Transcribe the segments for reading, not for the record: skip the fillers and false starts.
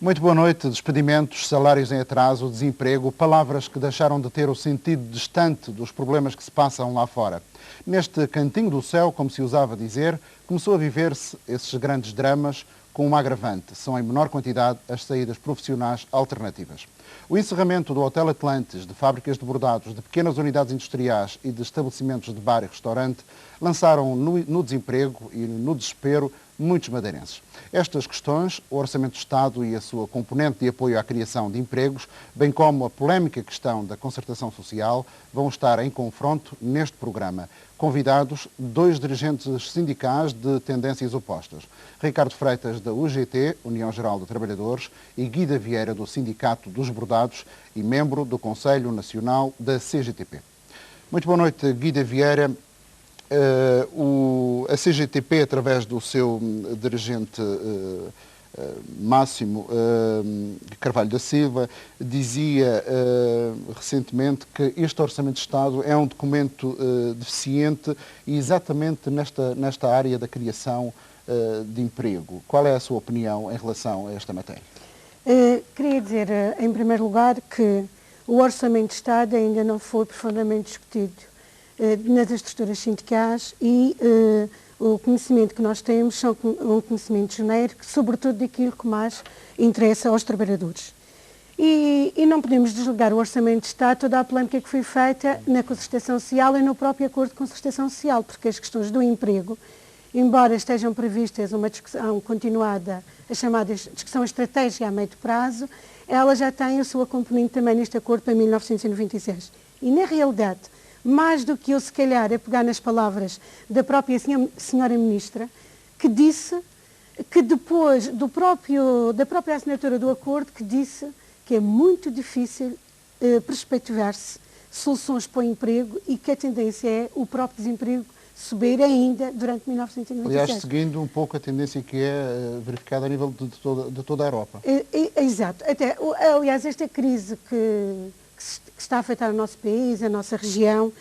Muito boa noite. Despedimentos, salários em atraso, desemprego, palavras que deixaram de ter o sentido distante dos problemas que se passam lá fora. Neste cantinho do céu, como se usava dizer, começou a viver-se esses grandes dramas com uma agravante. São em menor quantidade as saídas profissionais alternativas. O encerramento do Hotel Atlantis, de fábricas de bordados, de pequenas unidades industriais e de estabelecimentos de bar e restaurante lançaram no desemprego e no desespero muitos madeirenses. Estas questões, o Orçamento de Estado e a sua componente de apoio à criação de empregos, bem como a polémica questão da concertação social, vão estar em confronto neste programa. Convidados, dois dirigentes sindicais de tendências opostas. Ricardo Freitas, da UGT, União Geral de Trabalhadores, e Guida Vieira, do Sindicato dos Bordados e membro do Conselho Nacional da CGTP. Muito boa noite, Guida Vieira. A CGTP, através do seu dirigente Máximo Carvalho da Silva, dizia recentemente que este Orçamento de Estado é um documento deficiente e exatamente nesta área da criação de emprego. Qual é a sua opinião em relação a esta matéria? Queria dizer, em primeiro lugar, que o Orçamento de Estado ainda não foi profundamente discutido nas estruturas sindicais e o conhecimento que nós temos é um conhecimento genérico, sobretudo daquilo que mais interessa aos trabalhadores. E não podemos desligar o Orçamento de Estado toda a polémica que foi feita na concertação social e no próprio acordo de concertação social, porque as questões do emprego, embora estejam previstas uma discussão continuada, a chamada discussão estratégica a médio prazo, ela já tem a sua componente também neste acordo para 1996. E, na realidade, mais do que eu, se calhar, a pegar nas palavras da própria senhora Ministra, que disse que depois da própria assinatura do acordo, que disse que é muito difícil perspectivar-se soluções para o emprego e que a tendência é o próprio desemprego subir ainda durante 1996. Aliás, seguindo um pouco a tendência que é verificada a nível de toda a Europa. Exato. Aliás, esta crise que está a afetar o nosso país, a nossa região,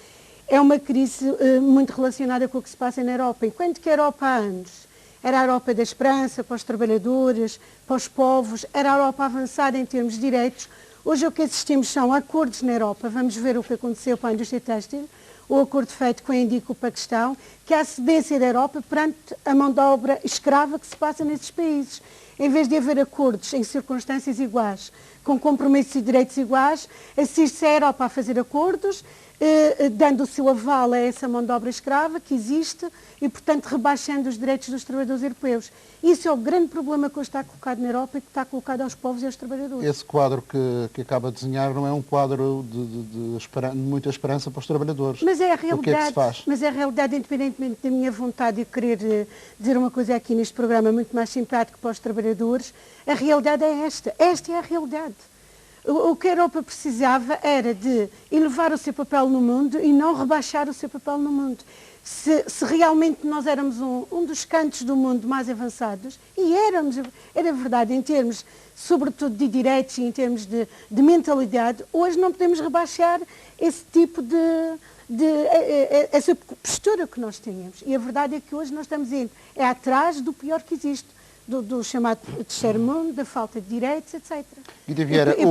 é uma crise muito relacionada com o que se passa na Europa. Enquanto que a Europa há anos era a Europa da esperança para os trabalhadores, para os povos, era a Europa avançada em termos de direitos, hoje o que assistimos são acordos na Europa. Vamos ver o que aconteceu para a indústria têxtil, o acordo feito com a Índia e com o Paquistão, que há cedência da Europa perante a mão de obra escrava que se passa nesses países. Em vez de haver acordos em circunstâncias iguais, com compromissos e direitos iguais, assiste-se a Europa a fazer acordos, dando o seu aval a essa mão de obra escrava que existe e, portanto, rebaixando os direitos dos trabalhadores europeus. Isso é o grande problema que hoje está colocado na Europa e que está colocado aos povos e aos trabalhadores. Esse quadro que acaba de desenhar não é um quadro de muita esperança para os trabalhadores. Mas é a realidade, o que é que se faz? Mas é a realidade, independentemente da minha vontade de querer dizer uma coisa aqui neste programa muito mais simpático para os trabalhadores, a realidade é esta. Esta é a realidade. O que a Europa precisava era de elevar o seu papel no mundo e não rebaixar o seu papel no mundo. Se realmente nós éramos um dos cantos do mundo mais avançados, e era verdade em termos, sobretudo, de direitos e em termos de mentalidade, hoje não podemos rebaixar esse tipo essa postura que nós tínhamos. E a verdade é que hoje nós estamos indo atrás do pior que existe. Do chamado terceiro mundo, da falta de direitos, etc. Guida Vieira, eu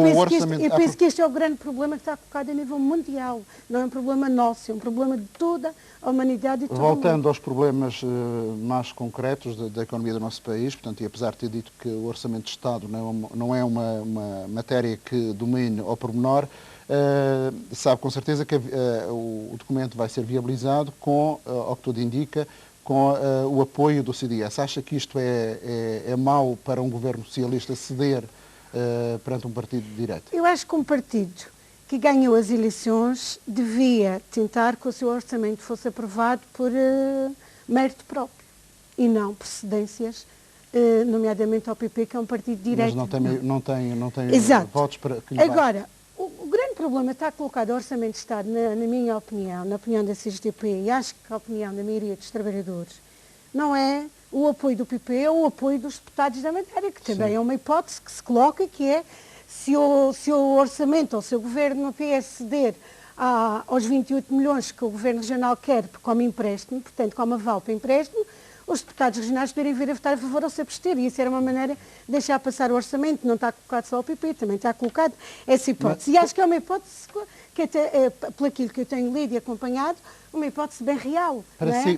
penso que este é o grande problema que está colocado a nível mundial. Não é um problema nosso, é um problema de toda a humanidade e todo o mundo. Voltando aos problemas mais concretos da economia do nosso país, portanto, e apesar de ter dito que o Orçamento de Estado não é uma matéria que domine ao pormenor, sabe com certeza que o documento vai ser viabilizado com, ao que tudo indica, com o apoio do CDS. Acha que isto é mau para um governo socialista ceder perante um partido de direita? Eu acho que um partido que ganhou as eleições devia tentar que o seu orçamento fosse aprovado por mérito próprio e não por cedências, nomeadamente ao PP, que é um partido de direita. Mas não tem votos para que lhe Agora, o grande problema está colocado ao Orçamento de Estado, na minha opinião, na opinião da CGTP e acho que a opinião da maioria dos trabalhadores, não é o apoio do PP ou o apoio dos deputados da matéria, que também é uma hipótese que se coloca, que é se o Orçamento ou se o Governo PS ceder aos 28 milhões que o Governo Regional quer como empréstimo, portanto como aval para empréstimo, os deputados regionais poderem vir a votar a favor ou se abster. E isso era uma maneira de deixar passar o orçamento. Não está colocado só o PP, também está colocado essa hipótese. E acho que é uma hipótese que até, por aquilo que eu tenho lido e acompanhado, uma hipótese bem real.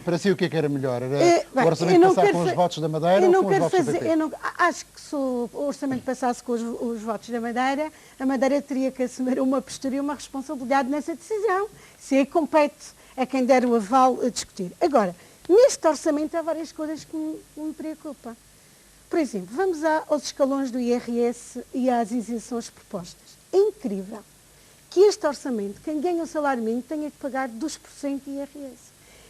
Para si o que é que era melhor? Era o orçamento passar com os votos da Madeira ou com os votos do PP? Acho que se o orçamento passasse com os votos da Madeira, a Madeira teria que assumir uma postura e uma responsabilidade nessa decisão. Se aí compete a quem der o aval a discutir. Agora, neste orçamento há várias coisas que me preocupam. Por exemplo, vamos aos escalões do IRS e às isenções propostas. É incrível que este orçamento, quem ganha o salário mínimo, tenha que pagar 2% de IRS.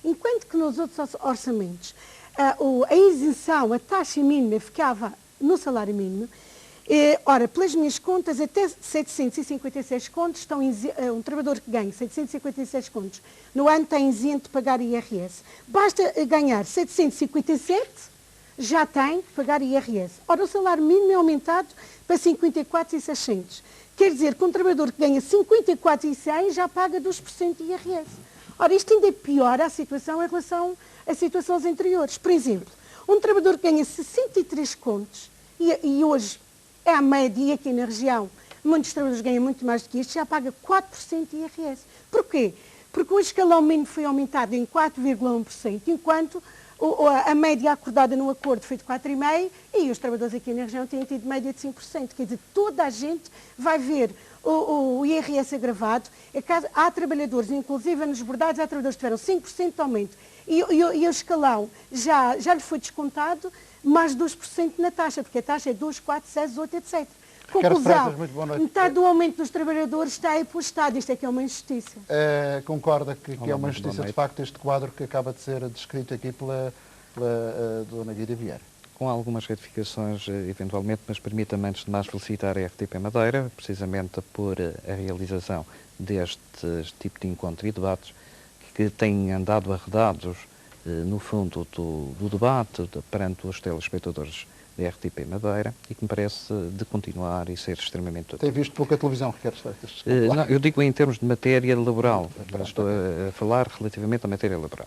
Enquanto que nos outros orçamentos a isenção, a taxa mínima ficava no salário mínimo. Ora, pelas minhas contas, até 756 contos, um trabalhador que ganha 756 contos no ano tem isento de pagar IRS. Basta ganhar 757, já tem que pagar IRS. Ora, o salário mínimo é aumentado para 54.600. Quer dizer que um trabalhador que ganha 54.100 já paga 2% de IRS. Ora, isto ainda piora a situação em relação a situações anteriores. Por exemplo, um trabalhador que ganha 63 contos e hoje é a média aqui na região, muitos trabalhadores ganham muito mais do que isto, já paga 4% de IRS. Porquê? Porque o escalão mínimo foi aumentado em 4,1%, enquanto a média acordada no acordo foi de 4,5% e os trabalhadores aqui na região têm tido média de 5%. Quer dizer, toda a gente vai ver o IRS agravado. Há trabalhadores, inclusive nos bordados, há trabalhadores que tiveram 5% de aumento e o escalão já lhe foi descontado mais 2% na taxa, porque a taxa é 2, 4, 6, 8, etc. Conclusão, metade do aumento dos trabalhadores está aí para o Estado. Isto é que é uma injustiça. Concorda que é uma injustiça, de facto, este quadro que acaba de ser descrito aqui pela Dona Guida Vieira? Com algumas retificações, eventualmente, mas permita-me antes de mais felicitar a RTP Madeira, precisamente por a realização deste tipo de encontro e debates que têm andado arredados, no fundo, do debate perante os telespectadores da RTP Madeira e que me parece de continuar e ser extremamente útil. Tem visto pouca televisão, Ricardo Freitas? Não, eu digo em termos de matéria laboral, estou a falar relativamente à matéria laboral.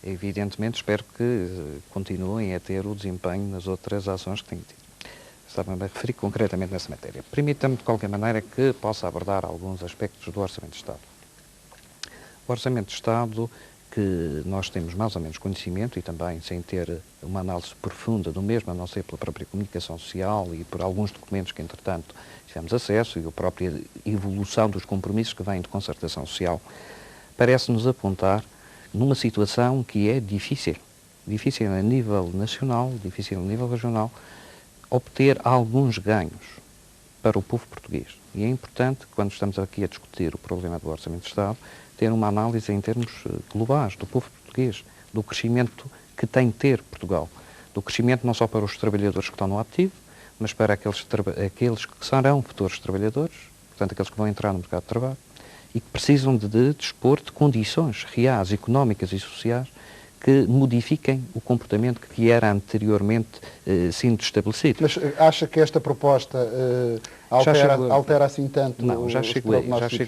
Evidentemente, espero que continuem a ter o desempenho nas outras ações que têm tido. Estava-me a referir concretamente nessa matéria. Permita-me, de qualquer maneira, que possa abordar alguns aspectos do Orçamento de Estado. O Orçamento de Estado, que nós temos mais ou menos conhecimento e também sem ter uma análise profunda do mesmo, a não ser pela própria comunicação social e por alguns documentos que, entretanto, tivemos acesso e a própria evolução dos compromissos que vêm de concertação social, parece-nos apontar numa situação que é difícil a nível nacional, difícil a nível regional, obter alguns ganhos para o povo português. E é importante, quando estamos aqui a discutir o problema do Orçamento de Estado, ter uma análise em termos globais do povo português, do crescimento que tem de ter Portugal, do crescimento não só para os trabalhadores que estão no ativo, mas para aqueles que serão futuros trabalhadores, portanto, aqueles que vão entrar no mercado de trabalho, e que precisam de dispor de condições reais, económicas e sociais que modifiquem o comportamento que era anteriormente sendo estabelecido. Mas acha que esta proposta altera assim tanto? Não, já chego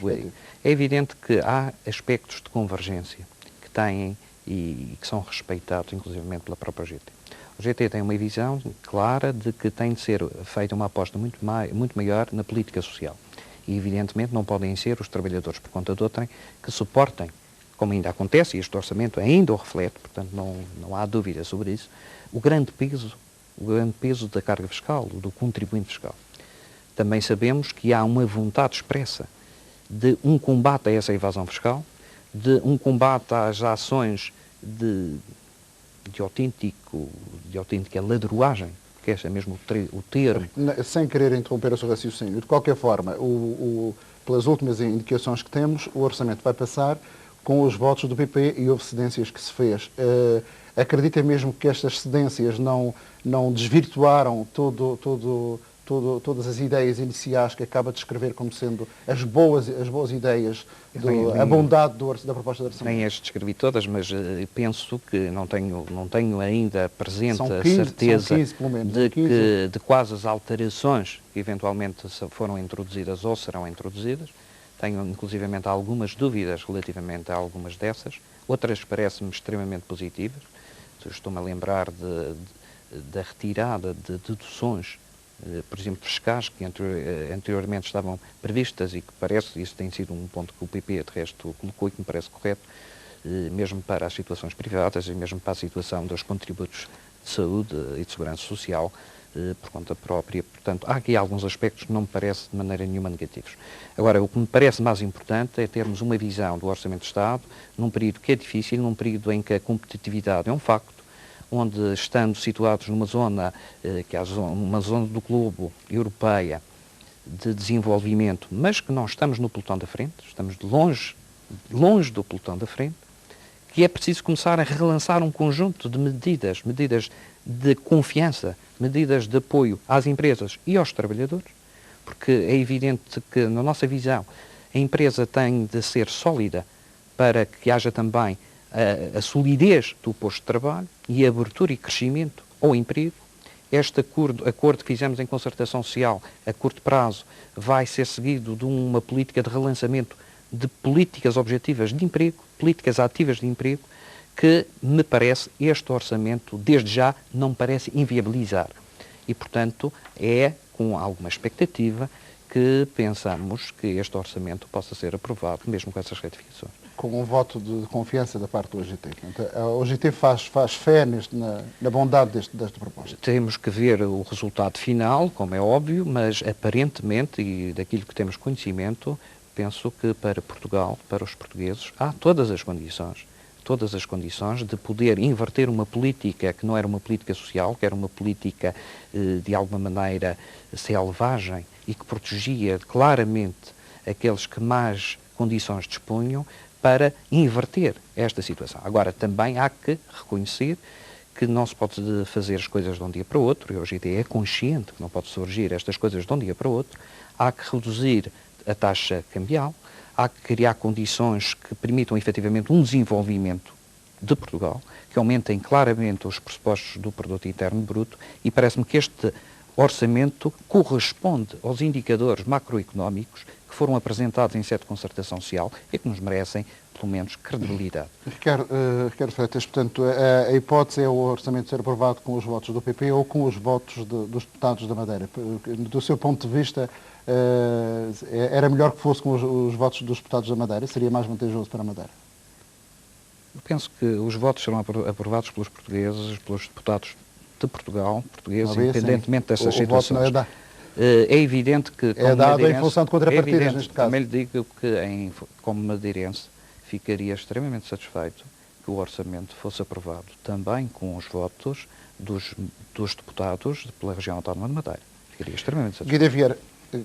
aí. É evidente que há aspectos de convergência que têm e que são respeitados, inclusivamente, pela própria GT. O GT tem uma visão clara de que tem de ser feita uma aposta muito maior na política social. E, evidentemente, não podem ser os trabalhadores por conta de outrem que suportem, como ainda acontece, e este orçamento ainda o reflete, portanto não há dúvida sobre isso, o grande peso da carga fiscal, do contribuinte fiscal. Também sabemos que há uma vontade expressa de um combate a essa evasão fiscal, de um combate às ações de autêntica ladruagem, que esse é mesmo o termo. Sem querer interromper o seu raciocínio, de qualquer forma, pelas últimas indicações que temos, o orçamento vai passar com os votos do PP e houve cedências que se fez. Acredita mesmo que estas cedências não desvirtuaram todas as ideias iniciais que acaba de descrever como sendo as boas ideias, a bondade da proposta de orçamento? Nem as descrevi todas, mas penso que não tenho ainda presente a certeza 15, pelo menos, de quais as alterações que eventualmente foram introduzidas ou serão introduzidas. Tenho, inclusivamente, algumas dúvidas relativamente a algumas dessas. Outras parecem-me extremamente positivas. estou-me a lembrar da retirada de deduções, por exemplo, fiscais, que anteriormente estavam previstas e que parece, isso tem sido um ponto que o PP, de resto, colocou e que me parece correto, mesmo para as situações privadas e mesmo para a situação dos contributos de saúde e de segurança social, por conta própria. Portanto, há aqui alguns aspectos que não me parece de maneira nenhuma negativos. Agora, o que me parece mais importante é termos uma visão do Orçamento de Estado num período que é difícil, num período em que a competitividade é um facto, onde, estando situados numa zona, que é uma zona do globo europeia de desenvolvimento, mas que não estamos no pelotão da frente, estamos longe do pelotão da frente, que é preciso começar a relançar um conjunto de medidas de confiança, medidas de apoio às empresas e aos trabalhadores, porque é evidente que, na nossa visão, a empresa tem de ser sólida para que haja também a solidez do posto de trabalho e a abertura e crescimento ao emprego. Este acordo que fizemos em concertação social a curto prazo vai ser seguido de uma política de relançamento de políticas objetivas de emprego, políticas ativas de emprego, que me parece, este orçamento, desde já, não me parece inviabilizar. E, portanto, é com alguma expectativa que pensamos que este orçamento possa ser aprovado, mesmo com essas retificações. Com um voto de confiança da parte do OGT. A OGT faz fé na bondade desta proposta. Temos que ver o resultado final, como é óbvio, mas aparentemente, e daquilo que temos conhecimento, penso que para Portugal, para os portugueses, há todas as condições de poder inverter uma política que não era uma política social, que era uma política de alguma maneira selvagem e que protegia claramente aqueles que mais condições dispunham, para inverter esta situação. Agora, também há que reconhecer que não se pode fazer as coisas de um dia para o outro, e hoje é consciente que não pode surgir estas coisas de um dia para o outro. Há que reduzir a taxa cambial, há que criar condições que permitam efetivamente um desenvolvimento de Portugal, que aumentem claramente os pressupostos do produto interno bruto, e parece-me que este orçamento corresponde aos indicadores macroeconómicos que foram apresentados em sede de concertação social e que nos merecem, pelo menos, credibilidade. Ricardo Freitas, portanto, a hipótese é o orçamento ser aprovado com os votos do PP ou com os votos dos deputados da Madeira. Do seu ponto de vista, era melhor que fosse com os votos dos deputados da Madeira? Seria mais vantajoso para a Madeira? Eu penso que os votos serão aprovados pelos portugueses, pelos deputados de Portugal, portugueses, independentemente destas situações. Voto não é é evidente que, como é dado em função de contrapartidas, neste caso. Também lhe digo que, como madeirense, ficaria extremamente satisfeito que o orçamento fosse aprovado também com os votos dos deputados pela região autónoma de Madeira. Ficaria extremamente satisfeito. Guida Vieira,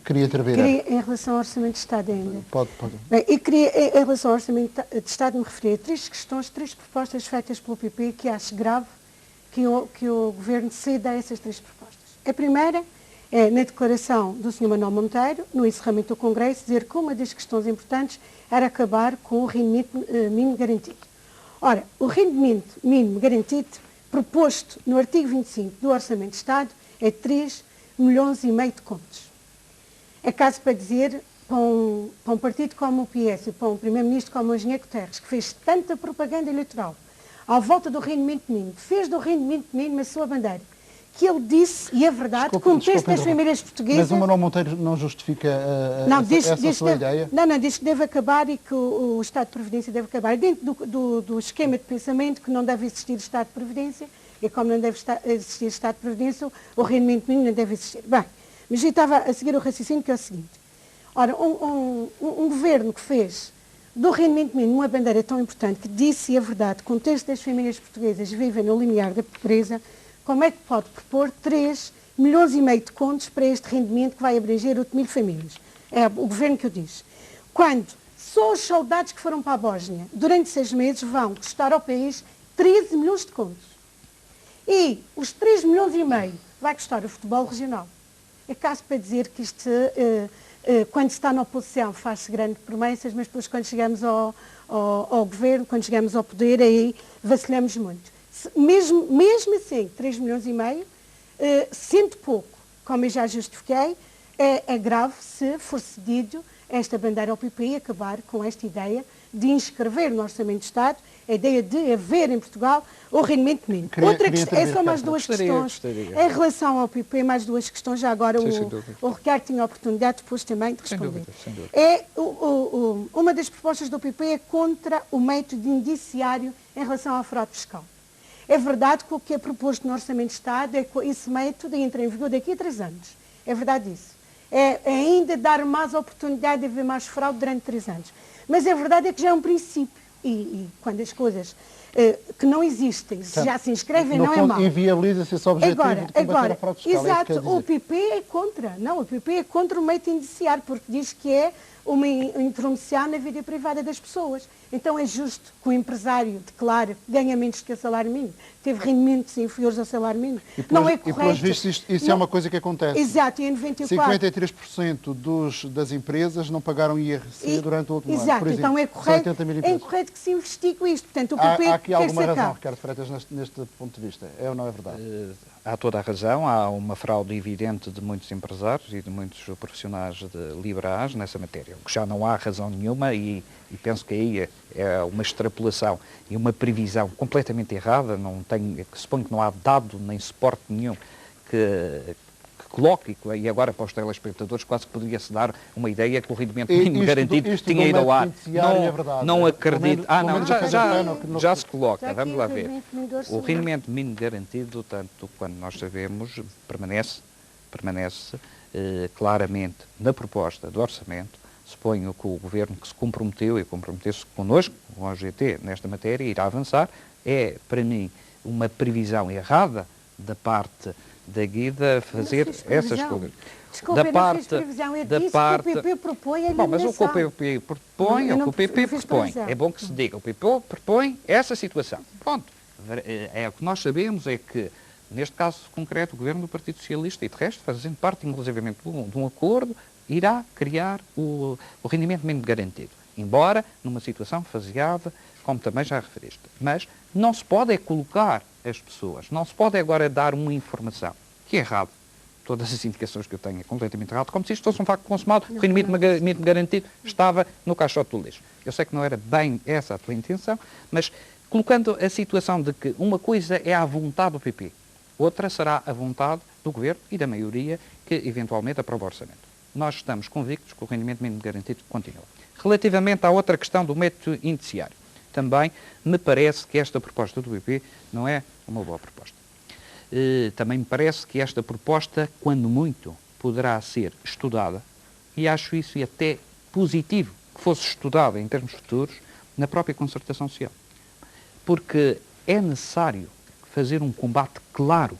queria intervir. Em relação ao Orçamento de Estado ainda. Pode. Bem, eu queria, em relação ao Orçamento de Estado, me referir a três questões, três propostas feitas pelo PP que acho grave que o Governo ceda a essas três propostas. A primeira é, na declaração do Sr. Manuel Monteiro, no encerramento do Congresso, dizer que uma das questões importantes era acabar com o rendimento mínimo garantido. Ora, o rendimento mínimo garantido, proposto no artigo 25 do Orçamento de Estado, é 3,5 milhões de contos. É caso para dizer, para um partido como o PS e para um Primeiro-Ministro como o Engenheiro Guterres, que fez tanta propaganda eleitoral à volta do rendimento mínimo, fez do rendimento mínimo a sua bandeira, que ele disse, e é verdade, com o texto das famílias portuguesas... Mas o Manuel Monteiro não justifica essa sua ideia? Não, diz que deve acabar e que o Estado de Previdência deve acabar. Dentro do esquema de pensamento que não deve existir Estado de Previdência, e como não deve existir Estado de Previdência, o rendimento mínimo não deve existir. Bem, mas eu estava a seguir o raciocínio, que é o seguinte. Ora, um governo que fez do rendimento mínimo uma bandeira tão importante, que disse, e é verdade, que um terço das famílias portuguesas vivem no limiar da pobreza, como é que pode propor 3,5 milhões de contos para este rendimento que vai abranger 8.000 famílias? É o governo que o diz. Quando só os soldados que foram para a Bósnia durante 6 meses vão custar ao país 13 milhões de contos. E os 3,5 milhões vai custar o futebol regional. É caso para dizer que isto, quando se está na oposição, faz-se grandes promessas, mas depois quando chegamos ao governo, quando chegamos ao poder, aí vacilhamos muito. Mesmo assim, 3,5 milhões, sendo pouco, como eu já justifiquei, é grave se for cedido esta bandeira ao PP e acabar com esta ideia de inscrever no Orçamento de Estado a ideia de haver em Portugal o rendimento mínimo. Outra questão, são mais duas questões. Em relação ao PP, mais duas questões, já agora o Ricardo tinha a oportunidade depois também de responder. Sem dúvida. Uma das propostas do PP é contra o método indiciário em relação à fraude fiscal. É verdade que o que é proposto no Orçamento de Estado é que esse método entra em vigor daqui a 3 anos. É verdade isso. É ainda dar mais oportunidade de haver mais fraude durante 3 anos. Mas a verdade é que já é um princípio. E quando as coisas que não existem já se inscrevem, não é mau. Inviabiliza-se esse objetivo de combater a fraude fiscal. Exato, o PP é contra. Não, o PP é contra o método indiciário, porque diz que é uma intromissão na vida privada das pessoas. Então é justo que o empresário declare que ganha menos do que o salário mínimo, teve rendimentos inferiores ao salário mínimo. Não é correto. E pelos vistos isso é uma coisa que acontece. Exato, e em 94... 53% das empresas não pagaram IRC durante o último ano. Exato, então é correto que se investigue isto. Portanto, o PP há aqui alguma razão, Ricardo Freitas, neste ponto de vista. É ou não é verdade? Há toda a razão, há uma fraude evidente de muitos empresários e de muitos profissionais liberais nessa matéria, o que já não há razão nenhuma e penso que aí é uma extrapolação e uma previsão completamente errada, suponho que não há dado nem suporte nenhum que coloque, e agora para os telespectadores quase poderia-se dar uma ideia que o rendimento mínimo garantido tinha ido ao ar. Não acredito. Já se coloca, vamos lá ver. O rendimento mínimo garantido, tanto quando nós sabemos, permanece claramente na proposta do orçamento. Suponho que o Governo que se comprometeu e comprometeu-se connosco, o OGT, nesta matéria, irá avançar. É, para mim, uma previsão errada da parte da Guida fazer essas coisas. Desculpa, não fiz previsão, eu disse que o PP propõe a eliminação. Mas o que o PP propõe, é bom que se diga, o PP propõe essa situação. Pronto. O que nós sabemos é que, neste caso concreto, o Governo do Partido Socialista, e de resto, fazendo parte, inclusivamente, de um acordo, irá criar o rendimento mínimo garantido. Embora numa situação faseada, como também já referiste. Mas não se pode colocar as pessoas, não se pode agora dar uma informação que é errado. Todas as indicações que eu tenho é completamente errado, como se isto fosse um facto consumado, o rendimento mínimo garantido estava no caixote do lixo. Eu sei que não era bem essa a tua intenção, mas colocando a situação de que uma coisa é à vontade do PP, outra será a vontade do Governo e da maioria que eventualmente aprova o orçamento. Nós estamos convictos que o rendimento mínimo garantido continua. Relativamente à outra questão do método indiciário, também me parece que esta proposta do PP não é uma boa proposta. Também me parece que esta proposta, quando muito, poderá ser estudada, e acho isso até positivo que fosse estudada em termos futuros na própria concertação social. Porque é necessário fazer um combate claro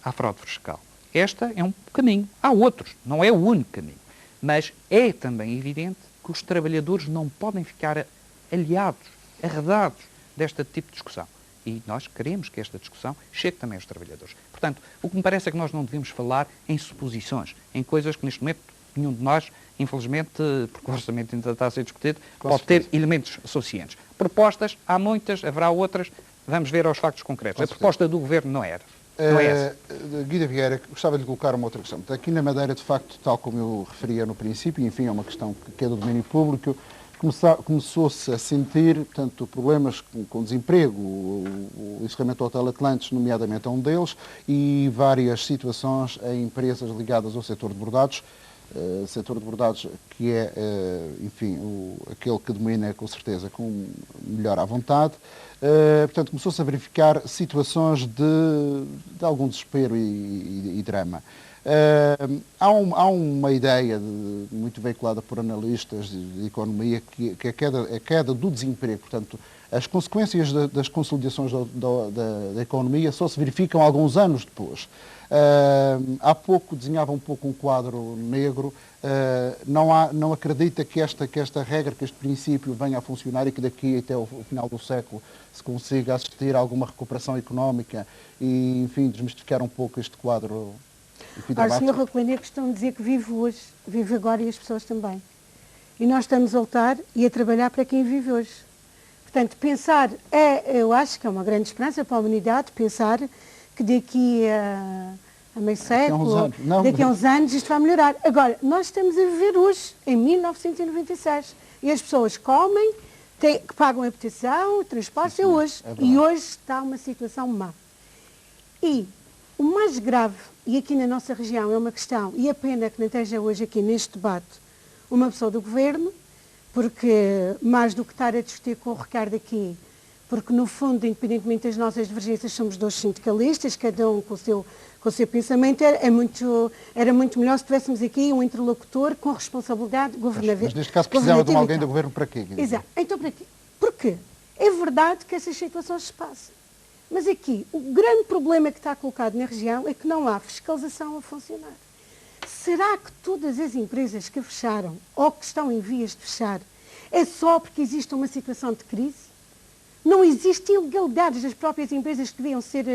à fraude fiscal. Este é um caminho. Há outros, não é o único caminho. Mas é também evidente que os trabalhadores não podem ficar aliados, arredados deste tipo de discussão. E nós queremos que esta discussão chegue também aos trabalhadores. Portanto, o que me parece é que nós não devemos falar em suposições, em coisas que neste momento nenhum de nós, infelizmente, porque o orçamento ainda está a ser discutido, pode ter elementos suficientes. Propostas, há muitas, haverá outras, vamos ver aos factos concretos. A proposta do Governo não era. Guida Vieira, gostava de lhe colocar uma outra questão. Aqui na Madeira, de facto, tal como eu referia no princípio, enfim, é uma questão que é do domínio público, começou-se a sentir, portanto, problemas com desemprego, o encerramento do Hotel Atlantis, nomeadamente é um deles, e várias situações em empresas ligadas ao setor de bordados, que é, enfim, aquele que domina, com certeza, com melhor à vontade. Portanto, começou-se a verificar situações de algum desespero e drama. Há uma ideia muito veiculada por analistas de economia que a queda do desemprego, portanto, as consequências das consolidações da economia só se verificam alguns anos depois. Há pouco desenhava um pouco um quadro negro, não acredita que esta regra, que este princípio venha a funcionar e que daqui até o final do século se consiga assistir a alguma recuperação económica e, enfim, desmistificar um pouco este quadro. Olha, Sr. Roquelino, é questão de dizer que vive hoje, vive agora e as pessoas também. E nós estamos a lutar e a trabalhar para quem vive hoje. Portanto, pensar, eu acho que é uma grande esperança para a humanidade, pensar que daqui a meio século, daqui a uns anos, isto vai melhorar. Agora, nós estamos a viver hoje, em 1996, e as pessoas comem, que pagam habitação, transporte, hoje. E hoje está uma situação má. E o mais grave, e aqui na nossa região é uma questão, e a pena que não esteja hoje aqui neste debate uma pessoa do Governo, porque mais do que estar a discutir com o Ricardo aqui, porque no fundo, independentemente das nossas divergências, somos dois sindicalistas, cada um com o seu pensamento, era muito melhor se tivéssemos aqui um interlocutor com responsabilidade governativa. Mas neste caso precisava de alguém do Governo para quê? Exato. Então para quê? Porque é verdade que essas situações se passam. Mas aqui, o grande problema que está colocado na região é que não há fiscalização a funcionar. Será que todas as empresas que fecharam ou que estão em vias de fechar é só porque existe uma situação de crise? Não existem ilegalidades das próprias empresas que deviam ser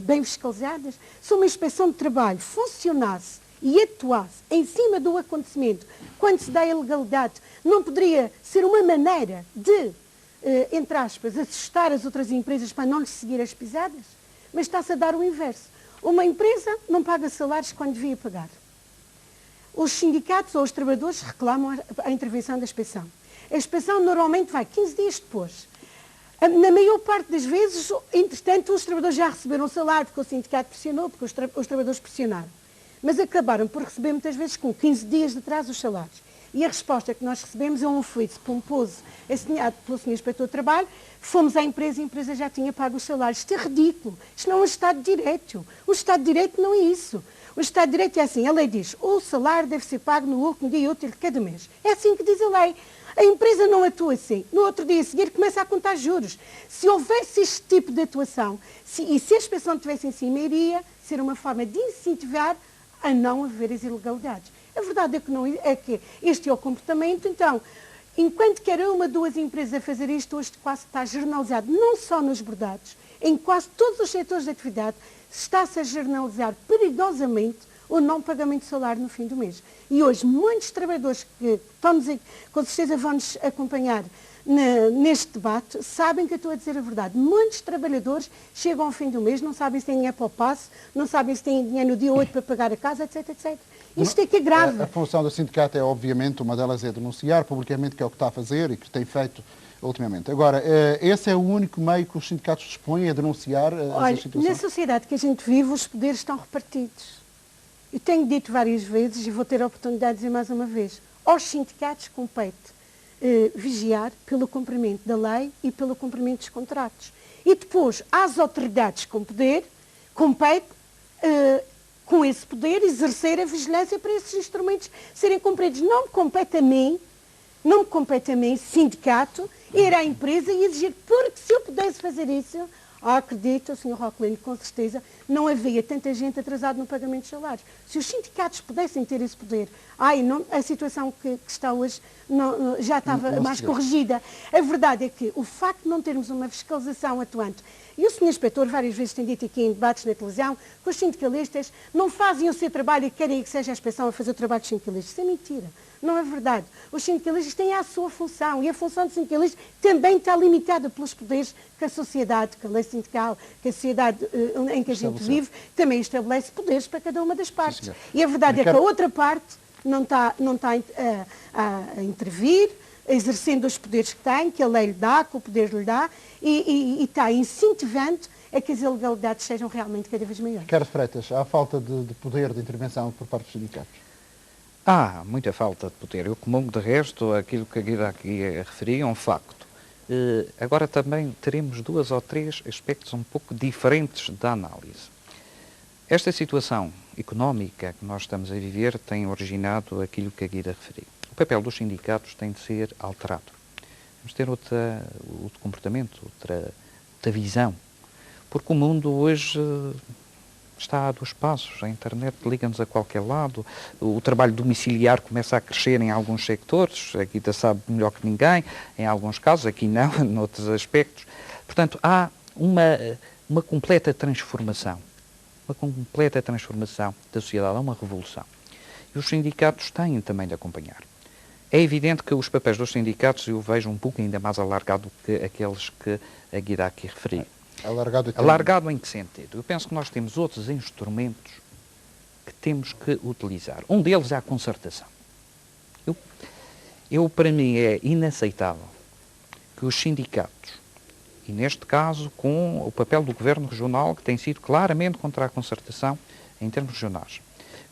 bem fiscalizadas? Se uma inspeção de trabalho funcionasse e atuasse em cima do acontecimento, quando se dá a ilegalidade, não poderia ser uma maneira de, entre aspas, assustar as outras empresas para não lhes seguir as pisadas? Mas está-se a dar o inverso. Uma empresa não paga salários quando devia pagar. Os sindicatos ou os trabalhadores reclamam a intervenção da inspeção. A inspeção normalmente vai 15 dias depois. Na maior parte das vezes, entretanto, os trabalhadores já receberam o salário porque o sindicato pressionou, porque os trabalhadores pressionaram. Mas acabaram por receber muitas vezes com 15 dias de atraso os salários. E a resposta que nós recebemos é um ofício pomposo assinado pelo Sr. Inspetor de Trabalho. Fomos à empresa e a empresa já tinha pago os salários. Isto é ridículo. Isto não é um Estado de Direito. O Estado de Direito não é isso. O Estado de Direito é assim. A lei diz o salário deve ser pago no último dia útil de cada mês. É assim que diz a lei. A empresa não atua assim. No outro dia a seguir começa a contar juros. Se houvesse este tipo de atuação e se a inspeção tivesse em cima, iria ser uma forma de incentivar a não haver as ilegalidades. A verdade é que, não, é que este é o comportamento. Então, enquanto que era uma, duas empresas a fazer isto, hoje quase está generalizado, não só nos bordados, em quase todos os setores de atividade, está-se a generalizar perigosamente o não pagamento de salário no fim do mês. E hoje, muitos trabalhadores que com certeza vão-nos acompanhar neste debate, sabem que eu estou a dizer a verdade. Muitos trabalhadores chegam ao fim do mês, não sabem se têm dinheiro para o passe, não sabem se têm dinheiro no dia 8 para pagar a casa, etc, etc. Isto é que é grave. A função do sindicato é, obviamente, uma delas é denunciar publicamente, que é o que está a fazer e que tem feito ultimamente. Agora, esse é o único meio que os sindicatos dispõem a denunciar essa situação? Na sociedade que a gente vive, os poderes estão repartidos. Eu tenho dito várias vezes, e vou ter a oportunidade de dizer mais uma vez, aos sindicatos compete vigiar pelo cumprimento da lei e pelo cumprimento dos contratos. E depois, às autoridades com poder, compete, com esse poder, exercer a vigilância para esses instrumentos serem cumpridos. Não me compete a mim, sindicato, ir à empresa e exigir, porque se eu pudesse fazer isso, acredito, Sr. Roquelino, com certeza, não havia tanta gente atrasada no pagamento de salários. Se os sindicatos pudessem ter esse poder, a situação que está hoje já estava mais corrigida. A verdade é que o facto de não termos uma fiscalização atuante, e o Sr. Inspetor várias vezes tem dito aqui em debates na televisão que os sindicalistas não fazem o seu trabalho e querem que seja a inspeção a fazer o trabalho dos sindicalistas. Isso é mentira. Não é verdade. Os sindicalistas têm a sua função e a função dos sindicalistas também está limitada pelos poderes que a sociedade, que a lei sindical, que a sociedade em que a gente vive, também estabelece poderes para cada uma das partes. E a verdade é que a outra parte não está a intervir, exercendo os poderes que tem, que a lei lhe dá, que o poder lhe dá, e está incentivando a que as ilegalidades sejam realmente cada vez maiores. Ricardo Freitas, há falta de poder de intervenção por parte dos sindicatos? Há muita falta de poder. Eu comungo de resto aquilo que a Guida aqui referia, é um facto. Agora também teremos 2 ou 3 aspectos um pouco diferentes da análise. Esta situação económica que nós estamos a viver tem originado aquilo que a Guida referiu. O papel dos sindicatos tem de ser alterado. Temos de ter outro comportamento, outra visão. Porque o mundo hoje está a 2 passos. A internet liga-nos a qualquer lado. O trabalho domiciliar começa a crescer em alguns sectores. A Guida sabe melhor que ninguém. Em alguns casos, aqui não, noutros aspectos. Portanto, há uma completa transformação. Uma completa transformação da sociedade. Há uma revolução. E os sindicatos têm também de acompanhar. É evidente que os papéis dos sindicatos eu vejo um pouco ainda mais alargado que aqueles que a Guida aqui referiu. Alargado em que sentido? Eu penso que nós temos outros instrumentos que temos que utilizar. Um deles é a concertação. Para mim é inaceitável que os sindicatos, e neste caso com o papel do Governo Regional, que tem sido claramente contra a concertação em termos regionais,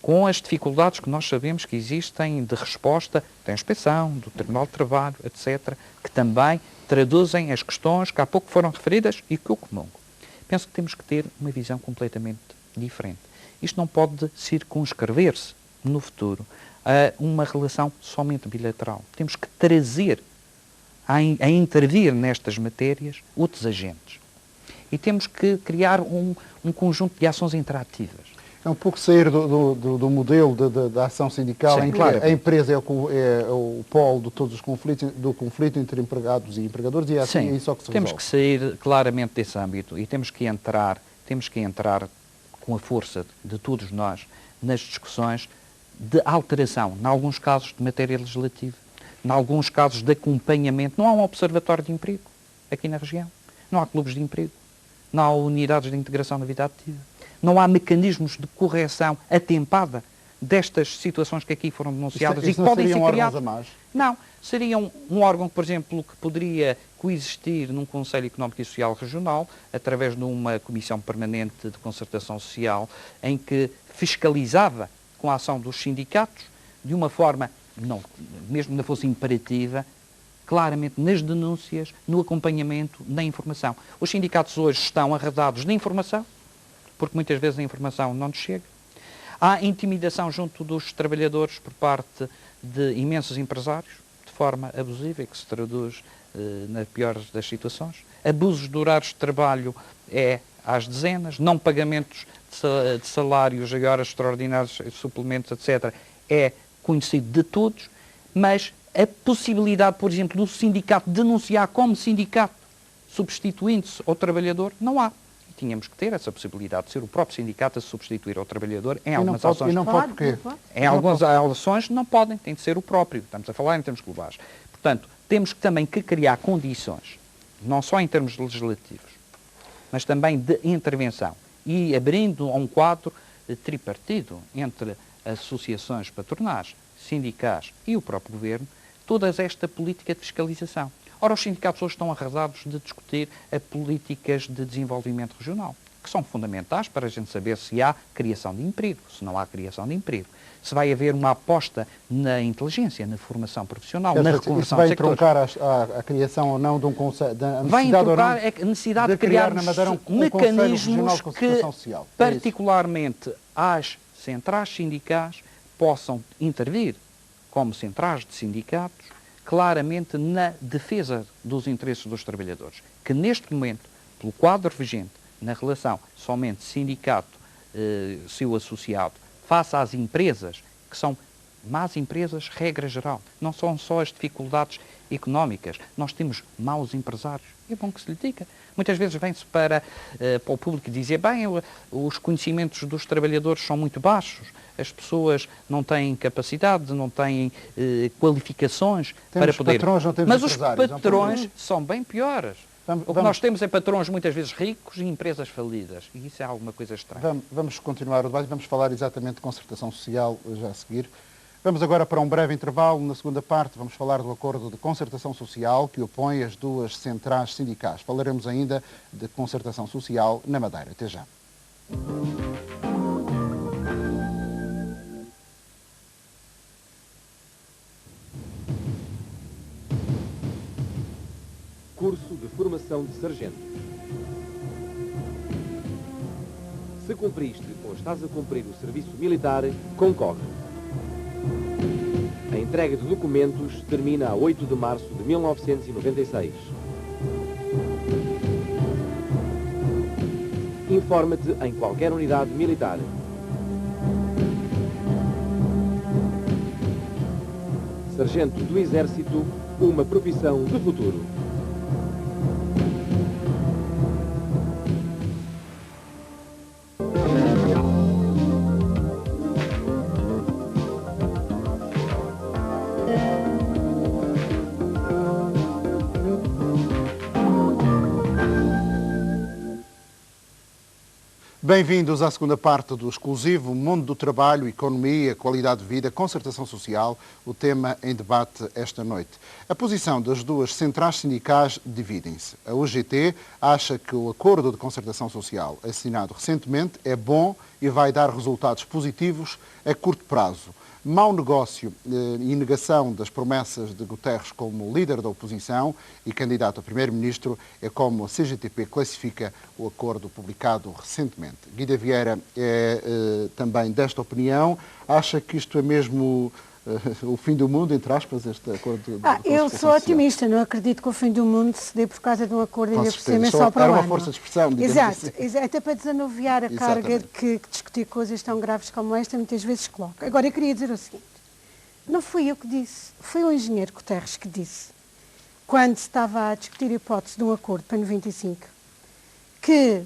com as dificuldades que nós sabemos que existem de resposta da inspeção, do Tribunal de Trabalho, etc., que também traduzem as questões que há pouco foram referidas e que eu comungo. Penso que temos que ter uma visão completamente diferente. Isto não pode circunscrever-se no futuro a uma relação somente bilateral. Temos que trazer a intervir nestas matérias outros agentes. E temos que criar um conjunto de ações interativas. É um pouco sair do modelo da ação sindical, Sim, em que claro. a empresa é o polo de todos os conflitos, do conflito entre empregados e empregadores, e é assim, Sim, é só que se temos resolve. que sair claramente desse âmbito e temos que entrar com a força de todos nós nas discussões de alteração, em alguns casos de matéria legislativa, em alguns casos de acompanhamento. Não há um observatório de emprego aqui na região, não há clubes de emprego, não há unidades de integração na vida ativa, não há mecanismos de correção atempada destas situações que aqui foram denunciadas e que podem ser criadas. Não, seria um órgão, por exemplo, que poderia coexistir num Conselho Económico e Social Regional, através de uma Comissão Permanente de Concertação Social, em que fiscalizava com a ação dos sindicatos, de uma forma, mesmo que não fosse imperativa, claramente nas denúncias, no acompanhamento, na informação. Os sindicatos hoje estão arredados de informação, porque muitas vezes a informação não nos chega. Há intimidação junto dos trabalhadores por parte de imensos empresários, de forma abusiva, e que se traduz na pior das situações. Abusos de horários de trabalho às dezenas, não pagamentos de salários, horas extraordinárias, suplementos, etc., é conhecido de todos, mas a possibilidade, por exemplo, do sindicato denunciar como sindicato, substituindo-se ao trabalhador, não há. E tínhamos que ter essa possibilidade de ser o próprio sindicato a se substituir ao trabalhador em algumas ações. E não pode porquê? Em algumas ações não podem, tem de ser o próprio. Estamos a falar em termos globais. Portanto, temos também que criar condições, não só em termos legislativos, mas também de intervenção, e abrindo um quadro tripartido entre associações patronais, sindicais e o próprio Governo, toda esta política de fiscalização. Ora, os sindicatos hoje estão arrasados de discutir políticas de desenvolvimento regional, que são fundamentais para a gente saber se há criação de emprego, se não há criação de emprego, se vai haver uma aposta na inteligência, na formação profissional, na reconversão de sectores. Isso vai entroncar a criação ou não de um conselho, vai entroncar a necessidade de criar na Madeira um mecanismos que, social. Particularmente as centrais sindicais, possam intervir como centrais de sindicatos claramente na defesa dos interesses dos trabalhadores, que neste momento, pelo quadro vigente, na relação somente sindicato-seu associado, face às empresas, que são más empresas, regra geral, não são só as dificuldades económicas, nós temos maus empresários, é bom que se lhe diga. Muitas vezes vem-se para o público dizer, bem, os conhecimentos dos trabalhadores são muito baixos, as pessoas não têm capacidade, não têm qualificações para poder... Patrões, não temos Mas os patrões são bem piores. O que nós temos é patrões muitas vezes ricos e empresas falidas. E isso é alguma coisa estranha. Vamos continuar o debate, vamos falar exatamente de concertação social já a seguir. Vamos agora para um breve intervalo. Na segunda parte vamos falar do acordo de concertação social que opõe as duas centrais sindicais. Falaremos ainda de concertação social na Madeira. Até já. Curso de formação de sargento. Se cumpriste ou estás a cumprir o serviço militar, concorre. A entrega de documentos termina a 8 de março de 1996. Informa-te em qualquer unidade militar. Sargento do Exército, uma profissão de futuro. Bem-vindos à segunda parte do exclusivo Mundo do Trabalho, Economia, Qualidade de Vida, Concertação Social, o tema em debate esta noite. A posição das duas centrais sindicais dividem-se. A UGT acha que o acordo de concertação social assinado recentemente é bom e vai dar resultados positivos a curto prazo. Mau negócio e negação das promessas de Guterres como líder da oposição e candidato a primeiro-ministro é como a CGTP classifica o acordo publicado recentemente. Guida Vieira é também desta opinião. Acha que isto é mesmo o fim do mundo, entre aspas, este acordo de Eu sou otimista, não acredito que o fim do mundo se dê por causa de um acordo ainda por cima só para o ano. Era uma força de expressão, digamos assim. Exato, até para desanuviar a carga que discutir coisas tão graves como esta muitas vezes coloca. Agora, eu queria dizer o seguinte, não fui eu que disse, foi o engenheiro Guterres que disse, quando se estava a discutir a hipótese de um acordo para 95, que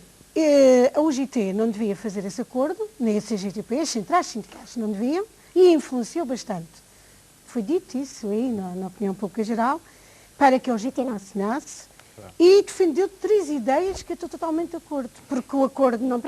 a UGT não devia fazer esse acordo, nem a CGTP, as centrais sindicais não deviam, e influenciou bastante. Foi dito isso aí na opinião pública geral, para que a UGT não assinasse, e defendeu 3 ideias que eu estou totalmente de acordo, porque o acordo não